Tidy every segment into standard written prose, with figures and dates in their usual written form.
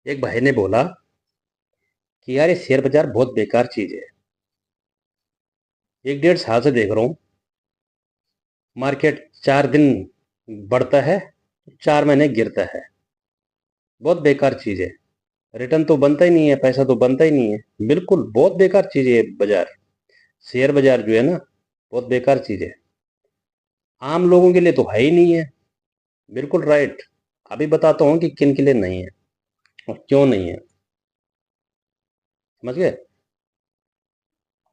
एक भाई ने बोला कि यार ये शेयर बाजार बहुत बेकार चीज है। 1 डेढ़ साल से देख रहा हूँ, मार्केट 4 दिन बढ़ता है, 4 महीने गिरता है। बहुत बेकार चीज है। रिटर्न तो बनता ही नहीं है, पैसा तो बनता ही नहीं है। बिल्कुल बहुत बेकार चीज है ये बाजार। शेयर बाजार जो है ना, बहुत बेकार चीज है। आम लोगों के लिए तो है ही नहीं है। बिल्कुल राइट। अभी बताता हूँ कि किन के लिए नहीं है और क्यों नहीं है। समझ गए?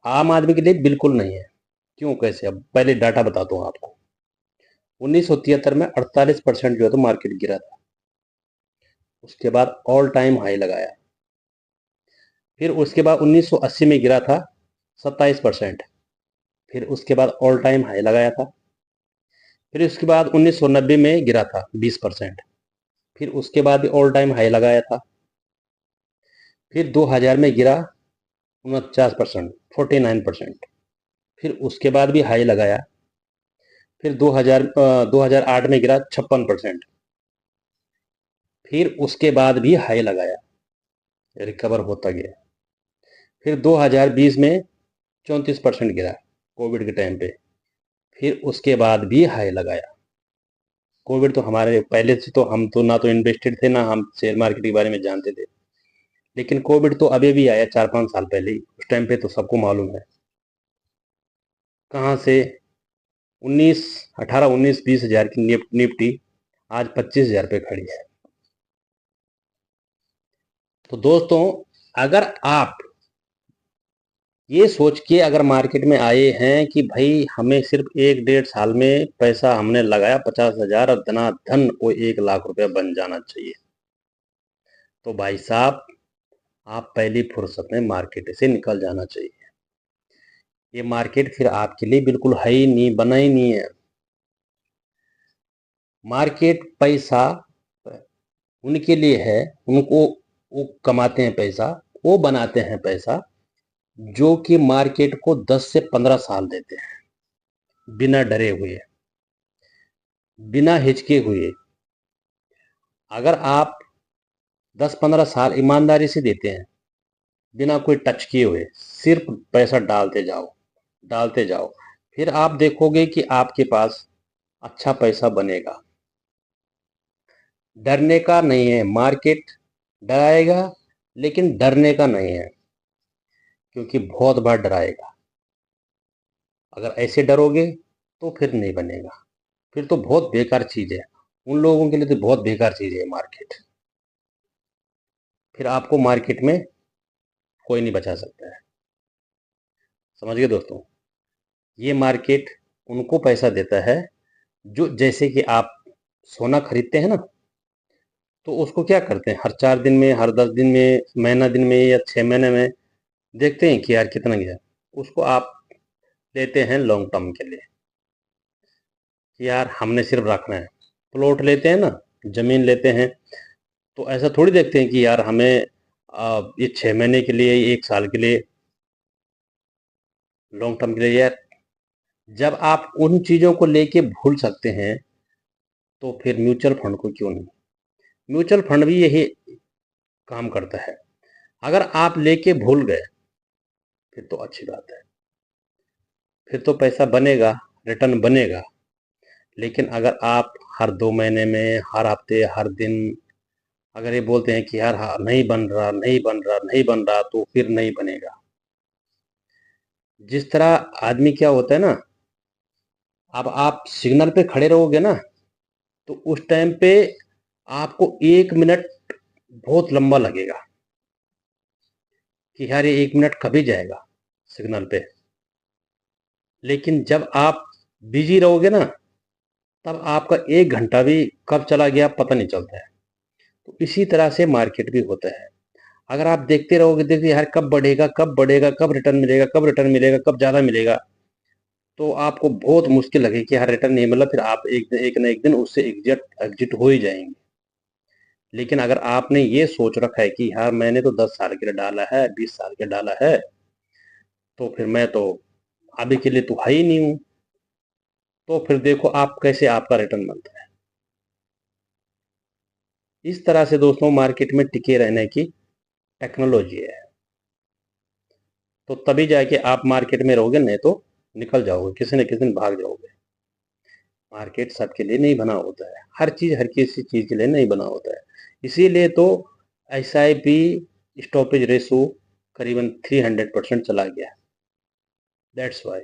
आम आदमी के लिए बिल्कुल नहीं है। क्यों, कैसे? अब पहले डाटा बताता हूँ आपको। 1973 में 48% जो है तो मार्केट गिरा था। उसके बाद ऑल टाइम हाई लगाया। फिर उसके बाद 1980 में गिरा था 27%। फिर उसके बाद ऑल टाइम हाई लगाया था। फिर उसके बाद 1990 में गिरा था 20%। फिर उसके बाद भी ऑल टाइम हाई लगाया था। फिर 2000 में गिरा 49%, 49%। फिर उसके बाद भी हाई लगाया। फिर 2008 में गिरा 56%। फिर उसके बाद भी हाई लगाया, रिकवर होता गया। फिर 2020 में 34% गिरा, कोविड के टाइम पे। फिर उसके बाद भी हाई लगाया। कोविड तो हमारे पहले से, तो हम तो ना तो इन्वेस्टेड थे, ना हम शेयर मार्केट के बारे में जानते थे। लेकिन कोविड तो अभी भी आया 4 5 साल पहले ही। उस टाइम पे तो सबको मालूम है कहाँ से। 19 18 19 20 हजार की निफ्टी आज 25 हजार पे खड़ी है। तो दोस्तों, अगर आप ये सोच के अगर मार्केट में आए हैं कि भाई हमें सिर्फ 1 डेढ़ साल में पैसा हमने लगाया 50 हजार और धनाधन वो 1 लाख रुपया बन जाना चाहिए, तो भाई साहब आप पहली फुर्सत में मार्केट से निकल जाना चाहिए। ये मार्केट फिर आपके लिए बिल्कुल है ही नहीं, बना ही नहीं है। मार्केट पैसा उनके लिए है, उनको, वो कमाते हैं पैसा, वो बनाते हैं पैसा, जो कि मार्केट को 10 से 15 साल देते हैं, बिना डरे हुए, बिना हिचके हुए। अगर आप 10 15 साल ईमानदारी से देते हैं, बिना कोई टच किए हुए, सिर्फ पैसा डालते जाओ, डालते जाओ, फिर आप देखोगे कि आपके पास अच्छा पैसा बनेगा। डरने का नहीं है मार्केट, डराएगा लेकिन डरने का नहीं है, क्योंकि बहुत बार डराएगा। अगर ऐसे डरोगे तो फिर नहीं बनेगा। फिर तो बहुत बेकार चीज है। उन लोगों के लिए तो बहुत बेकार चीज है मार्केट। फिर आपको मार्केट में कोई नहीं बचा सकता है। समझ गए दोस्तों? ये मार्केट उनको पैसा देता है जो, जैसे कि आप सोना खरीदते हैं ना, तो उसको क्या करते हैं, हर 4 दिन में, हर 10 दिन में, महीना दिन में या 6 महीने में देखते हैं कि यार कितना गया। उसको आप लेते हैं लॉन्ग टर्म के लिए कि यार हमने सिर्फ रखना है। प्लॉट लेते हैं ना, जमीन लेते हैं, तो ऐसा थोड़ी देखते हैं कि यार हमें ये 6 महीने के लिए, 1 साल के लिए, लॉन्ग टर्म के लिए। यार जब आप उन चीज़ों को लेके भूल सकते हैं, तो फिर म्यूचुअल फंड को क्यों नहीं। म्यूचुअल फंड भी यही काम करता है। अगर आप लेके भूल गए फिर तो अच्छी बात है, फिर तो पैसा बनेगा, रिटर्न बनेगा। लेकिन अगर आप हर 2 महीने में, हर हफ्ते, हर दिन अगर ये बोलते हैं कि यार हाँ नहीं बन रहा, नहीं बन रहा, नहीं बन रहा, तो फिर नहीं बनेगा। जिस तरह आदमी क्या होता है ना, अब आप सिग्नल पे खड़े रहोगे ना, तो उस टाइम पे आपको 1 मिनट बहुत लंबा लगेगा कि यार ये 1 मिनट कभी जाएगा सिग्नल पे। लेकिन जब आप बिजी रहोगे ना, तब आपका 1 घंटा भी कब चला गया पता नहीं चलता है। तो इसी तरह से मार्केट भी होता है। अगर आप देखते रहोगे, देखते यार कब बढ़ेगा, कब बढ़ेगा, कब रिटर्न मिलेगा, कब रिटर्न मिलेगा, कब ज़्यादा मिलेगा, तो आपको बहुत मुश्किल लगे कि यार रिटर्न नहीं मिला, फिर आप एक ना एक दिन उससे एग्जिट एग्जिट हो ही जाएंगे। लेकिन अगर आपने ये सोच रखा है कि यार मैंने तो 10 साल के लिए डाला है, 20 साल के डाला है, तो फिर मैं तो अभी के लिए तो है ही नहीं हूँ, तो फिर देखो आप कैसे आपका रिटर्न बनता है। इस तरह से दोस्तों मार्केट में टिके रहने की टेक्नोलॉजी है। तो तभी जाके आप मार्केट में रहोगे, नहीं तो निकल जाओगे, किसी न किसी दिन भाग जाओगे। मार्केट सबके लिए नहीं बना होता है, हर चीज़ हर किसी चीज़ के लिए नहीं बना होता है। इसीलिए तो SIP स्टॉपेज रेशो करीबन 300% चला गया। That's why.